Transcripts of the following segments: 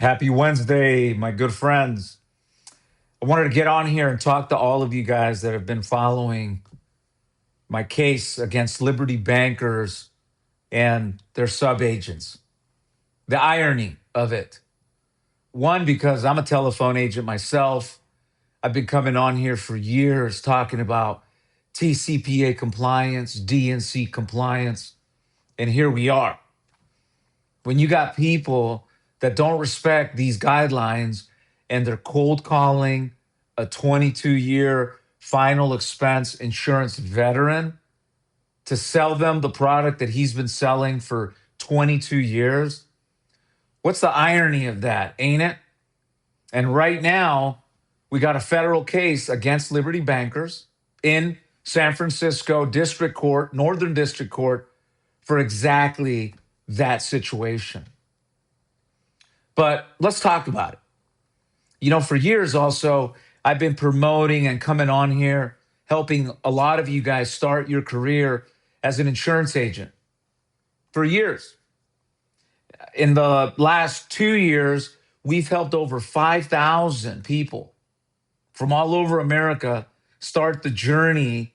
Happy Wednesday, my good friends. I wanted to get on here and talk to all of you guys that have been following my case against Liberty bankers and their subagents. The irony of it. One, because I'm a telephone agent myself. I've been coming on here for years talking about TCPA compliance, DNC compliance, and here we are. When you got people that don't respect these guidelines and they're cold calling a 22-year final expense insurance veteran to sell them the product that he's been selling for 22 years. What's the irony of that, ain't it? And right now, we got a federal case against Liberty bankers in San Francisco District Court, Northern District Court, for exactly that situation. But let's talk about it. You know, for years also, I've been promoting and coming on here, helping a lot of you guys start your career as an insurance agent for years. In the last 2 years, we've helped over 5,000 people from all over America start the journey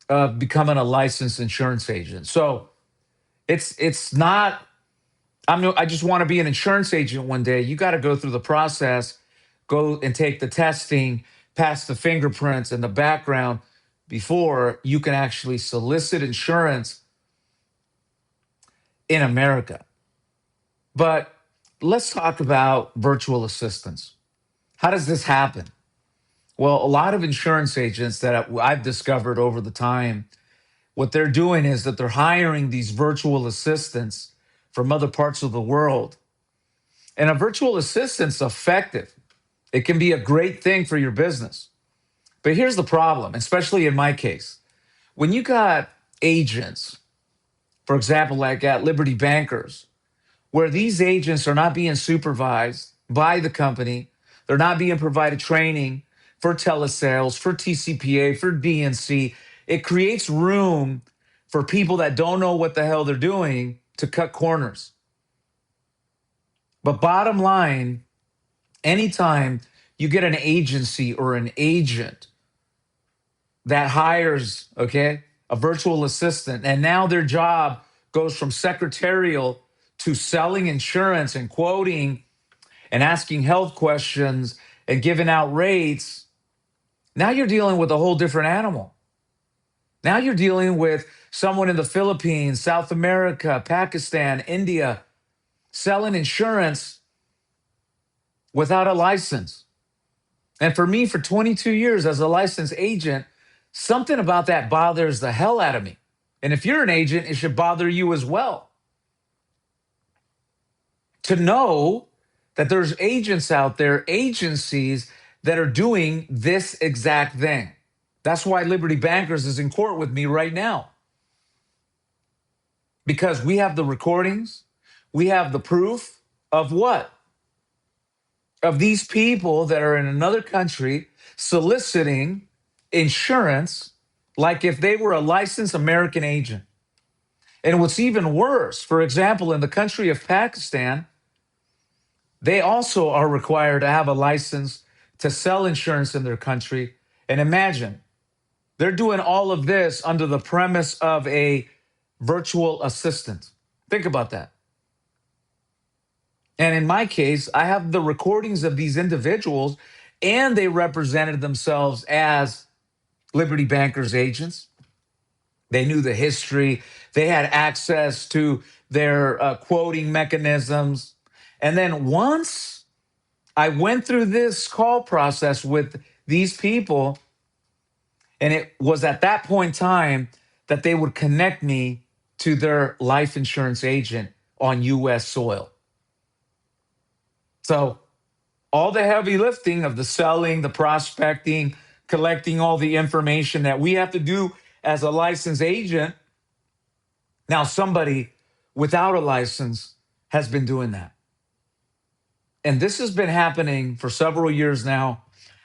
of becoming a licensed insurance agent. So it's not, I just want to be an insurance agent one day. You got to go through the process, go and take the testing, pass the fingerprints and the background before you can actually solicit insurance in America. But let's talk about virtual assistants. How does this happen? Well, a lot of insurance agents that I've discovered over the time, what they're doing is that they're hiring these virtual assistants from other parts of the world. And a virtual assistant's effective. It can be a great thing for your business. But here's the problem, especially in my case. When you got agents, for example, like at Liberty Bankers, where these agents are not being supervised by the company, they're not being provided training for telesales, for TCPA, for DNC, it creates room for people that don't know what the hell they're doing to cut corners. But bottom line, anytime you get an agency or an agent that hires, okay, a virtual assistant, and now their job goes from secretarial to selling insurance and quoting and asking health questions and giving out rates, now you're dealing with a whole different animal. Now you're dealing with someone in the Philippines, South America, Pakistan, India, selling insurance without a license. And for me, for 22 years as a licensed agent, something about that bothers the hell out of me. And if you're an agent, it should bother you as well. To know that there's agents out there, agencies that are doing this exact thing. That's why Liberty Bankers is in court with me right now. Because we have the recordings, we have the proof of what? Of these people that are in another country soliciting insurance like if they were a licensed American agent. And what's even worse, for example, in the country of Pakistan, they also are required to have a license to sell insurance in their country. And imagine, they're doing all of this under the premise of a virtual assistant. Think about that. And in my case, I have the recordings of these individuals, and they represented themselves as Liberty Bankers agents. They knew the history. They had access to their quoting mechanisms. And then once I went through this call process with these people, and it was at that point in time that they would connect me to their life insurance agent on U.S. soil. So all the heavy lifting of the selling, the prospecting, collecting all the information that we have to do as a licensed agent, now somebody without a license has been doing that. And this has been happening for several years now.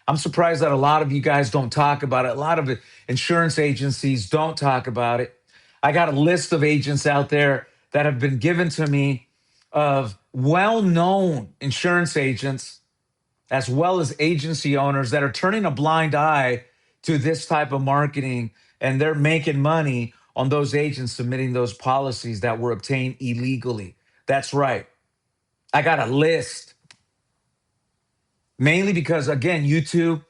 I'm surprised that a lot of you guys don't talk about it. A lot of insurance agencies don't talk about it. I got a list of agents out there that have been given to me of well-known insurance agents as well as agency owners that are turning a blind eye to this type of marketing, and they're making money on those agents submitting those policies that were obtained illegally. That's right. I got a list, mainly because, again, YouTube,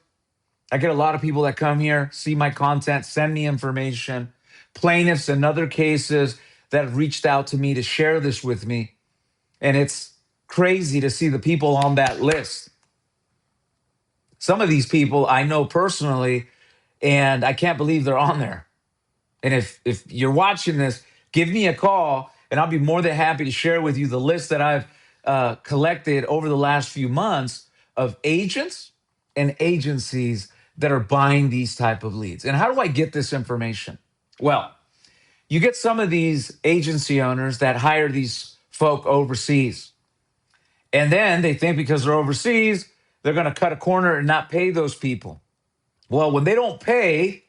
I get a lot of people that come here, see my content, send me information, plaintiffs and other cases that have reached out to me to share this with me. And it's crazy to see the people on that list. Some of these people I know personally, and I can't believe they're on there. And if you're watching this, give me a call, and I'll be more than happy to share with you the list that I've collected over the last few months of agents and agencies that are buying these type of leads. And how do I get this information? Well, you get some of these agency owners that hire these folk overseas. And then they think because they're overseas, they're going to cut a corner and not pay those people. Well, when they don't pay,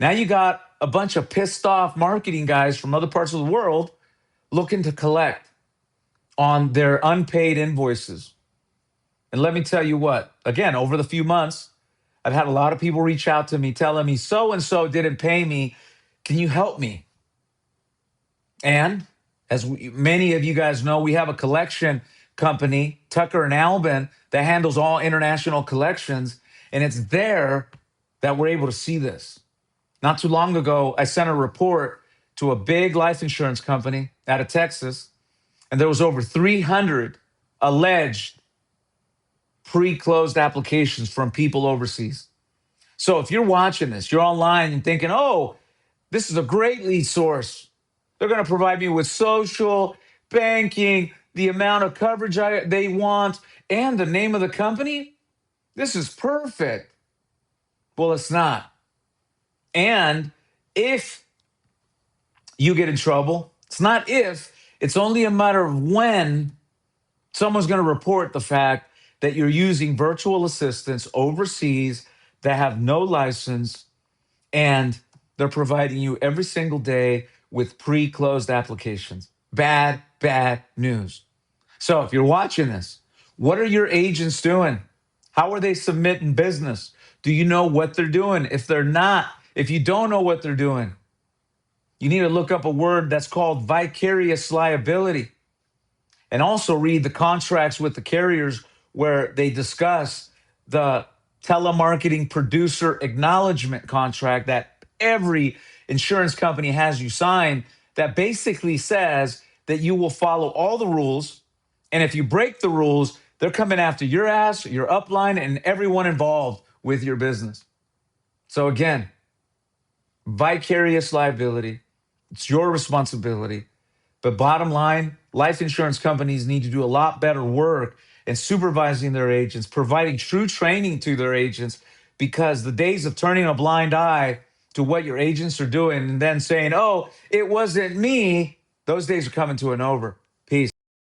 now you got a bunch of pissed off marketing guys from other parts of the world looking to collect on their unpaid invoices. And let me tell you what, again, over the few months, I've had a lot of people reach out to me telling me so-and-so didn't pay me. Can you help me? And as many of you guys know, we have a collection company, Tucker and Albin, that handles all international collections. And it's there that we're able to see this. Not too long ago, I sent a report to a big life insurance company out of Texas, and there was over 300 alleged pre-closed applications from people overseas. So if you're watching this, you're online and thinking, oh, this is a great lead source. They're going to provide me with social, banking, the amount of coverage they want, and the name of the company. This is perfect. Well, it's not. And if you get in trouble, it's not if, it's only a matter of when someone's going to report the fact that you're using virtual assistants overseas that have no license, and they're providing you every single day with pre-closed applications. Bad, bad news. So if you're watching this, what are your agents doing? How are they submitting business? Do you know what they're doing? If they're not, if you don't know what they're doing, you need to look up a word that's called vicarious liability, and also read the contracts with the carriers where they discuss the telemarketing producer acknowledgement contract that every insurance company has you sign, that basically says that you will follow all the rules. And if you break the rules, they're coming after your ass, your upline, and everyone involved with your business. So again, vicarious liability, it's your responsibility. But bottom line, life insurance companies need to do a lot better work in supervising their agents, providing true training to their agents, because the days of turning a blind eye to what your agents are doing and then saying, oh, it wasn't me, those days are coming to an over.